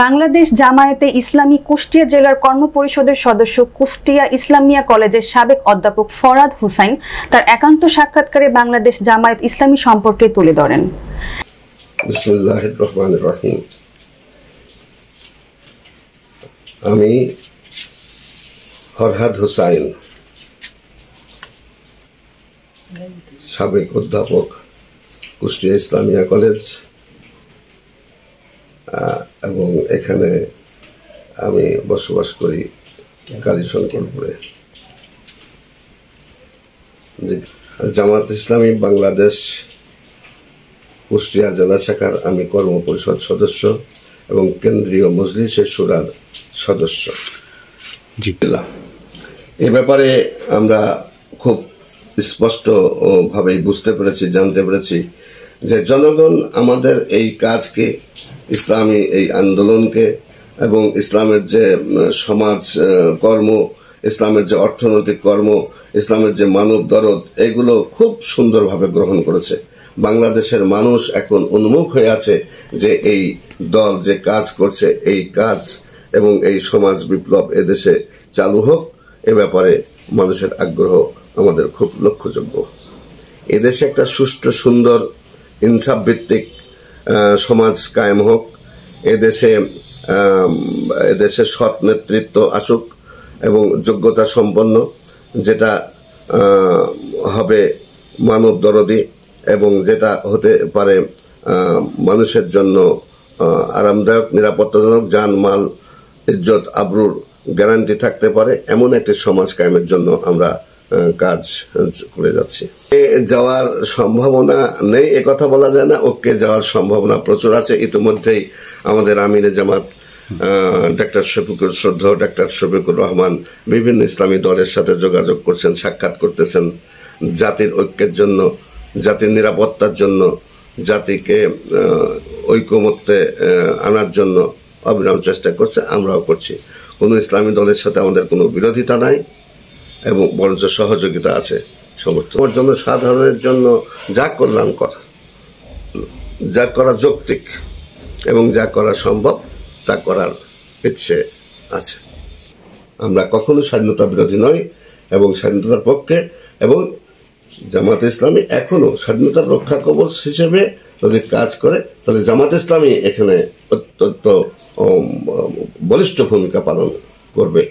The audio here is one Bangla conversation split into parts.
বাংলাদেশ জামায়াতে ইসলামী কুষ্টিয়া জেলার কর্মপরিষদের সদস্য কুষ্টিয়া ইসলামিয়া কলেজের সাবেক অধ্যাপক ফরাদ হুসাইন তার একান্ত সাক্ষাৎকারে বাংলাদেশ জামায়াত ইসলামী সম্পর্কে তুলে ধরেন। বিসমিল্লাহির রহমানির রহিম। আমি ফরহাদ হুসাইন, সাবেক অধ্যাপক কুষ্টিয়া ইসলামিয়া কলেজ, এবং এখানে আমি বসবাস করি কালীশঙ্করপুরে। জামাত ইসলামী বাংলাদেশ কুষ্টিয়া জেলা শাখার আমি কর্মপরিষদ সদস্য এবং কেন্দ্রীয় মজলিসে শুরার সদস্য। এ ব্যাপারে আমরা খুব স্পষ্টভাবেই বুঝতে পেরেছি, জানতে পেরেছি যে জনগণ আমাদের এই কাজকে, ইসলামী এই আন্দোলনকে এবং ইসলামের যে সমাজ কর্ম, ইসলামের যে অর্থনৈতিক কর্ম, ইসলামের যে মানব দরদ, এগুলো খুব সুন্দরভাবে গ্রহণ করেছে। বাংলাদেশের মানুষ এখন উন্মুখ হয়ে আছে যে এই দল যে কাজ করছে, এই কাজ এবং এই সমাজ বিপ্লব এদেশে চালু হোক। এ ব্যাপারে মানুষের আগ্রহ আমাদের খুব লক্ষ্যযোগ্য। এদেশে একটা সুষ্ঠু সুন্দর ইনসাফ ভিত্তিক সমাজ কায়েম হোক, এদেশে সৎ নেতৃত্ব আসুক এবং যোগ্যতা সম্পন্ন, যেটা হবে মানব দরদি এবং যেটা হতে পারে মানুষের জন্য আরামদায়ক, নিরাপত্তাজনক, জান মাল ইজ্জত আবরুর গ্যারান্টি থাকতে পারে, এমন একটি সমাজ কায়েমের জন্য আমরা কাজ করে যাচ্ছি। যাওয়ার সম্ভাবনা নেই এ কথা বলা যায় না, ওকে যাওয়ার সম্ভাবনা প্রচুর আছে। ইতিমধ্যেই আমাদের আমিরে জামাত ডাক্তার শফিকুর রহমান বিভিন্ন ইসলামী দলের সাথে যোগাযোগ করছেন, সাক্ষাৎ করতেছেন, জাতির ঐক্যের জন্য, জাতির নিরাপত্তার জন্য, জাতিকে ঐকমত্যে আনার জন্য অবিরাম চেষ্টা করছে, আমরাও করছি। কোনো ইসলামী দলের সাথে আমাদের কোনো বিরোধিতা নাই এবং বরঞ্চ সহযোগিতা আছে, সমর্থনের জন্য, সাধারণের জন্য যা কল্যাণকর, যা করা যৌক্তিক এবং যা করা সম্ভব তা করার ইচ্ছে আছে। আমরা কখনো স্বাধীনতা বিরোধী নই এবং স্বাধীনতার পক্ষে, এবং জামাত ইসলামী এখনো স্বাধীনতার রক্ষা কবচ হিসেবে যদি কাজ করে তাহলে জামাত ইসলামী এখানে অত্যন্ত বলিষ্ঠ ভূমিকা পালন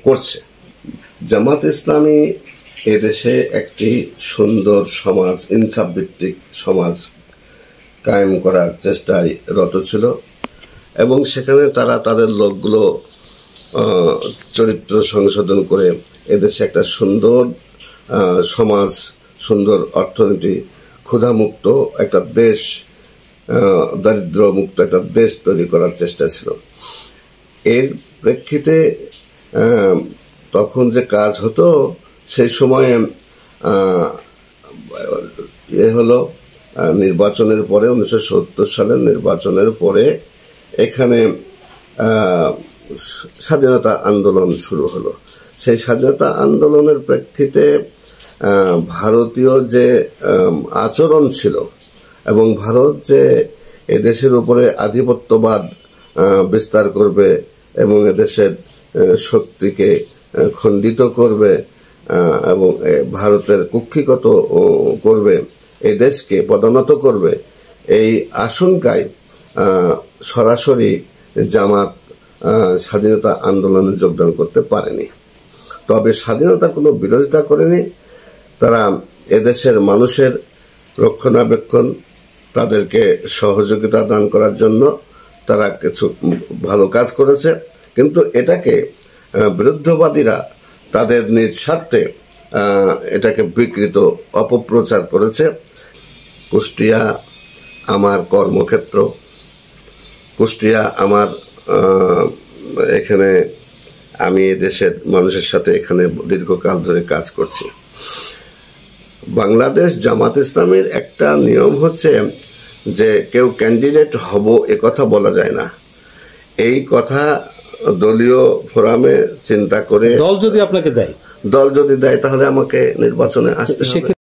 করছে। জামাত ইসলামী এদেশে একটি সুন্দর সমাজ, ইনসাফ ভিত্তিক সমাজ কায়েম করার চেষ্টায় রত ছিল এবং সেখানে তারা তাদের লোকগুলো চরিত্র সংশোধন করে এদেশে একটা সুন্দর সমাজ, সুন্দর অর্থনীতি, ক্ষুধামুক্ত একটা দেশ, দারিদ্র্যমুক্ত একটা দেশ তৈরি করার চেষ্টা ছিল। এর প্রেক্ষিতে তখন যে কাজ হতো, সেই সময়ে হলো নির্বাচনের পরে, 1970 সালের নির্বাচনের পরে এখানে স্বাধীনতা আন্দোলন শুরু হলো। সেই স্বাধীনতা আন্দোলনের প্রেক্ষিতে ভারতীয় যে আচরণ ছিল এবং ভারত যে এদেশের উপরে আধিপত্যবাদ বিস্তার করবে এবং এদেশের শক্তিকে খণ্ডিত করবে এবং ভারতের কুক্ষিগত করবে, এই দেশকে পদানত করবে, এই আশঙ্কায় সরাসরি জামাত স্বাধীনতা আন্দোলনে যোগদান করতে পারেনি। তবে স্বাধীনতার কোনো বিরোধিতা করেনি। তারা এদেশের মানুষের রক্ষণাবেক্ষণ, তাদেরকে সহযোগিতা দান করার জন্য তারা কিছু ভালো কাজ করেছে, কিন্তু এটাকে বিরুদ্ধবাদীরা তাদের নিজ স্বার্থে এটাকে বিকৃত, অপপ্রচার করেছে। কুষ্টিয়া আমার কর্মক্ষেত্র, কুষ্টিয়া আমার, এখানে আমি দেশের মানুষের সাথে এখানে দীর্ঘকাল ধরে কাজ করছি। বাংলাদেশ জামাত ইসলামের একটা নিয়ম হচ্ছে যে কেউ ক্যান্ডিডেট হব এ কথা বলা যায় না। এই কথা দলীয় ফোরামে চিন্তা করে, দল যদি আপনাকে দেয়, দল যদি দেয় তাহলে আমাকে নির্বাচনে আসতে হবে।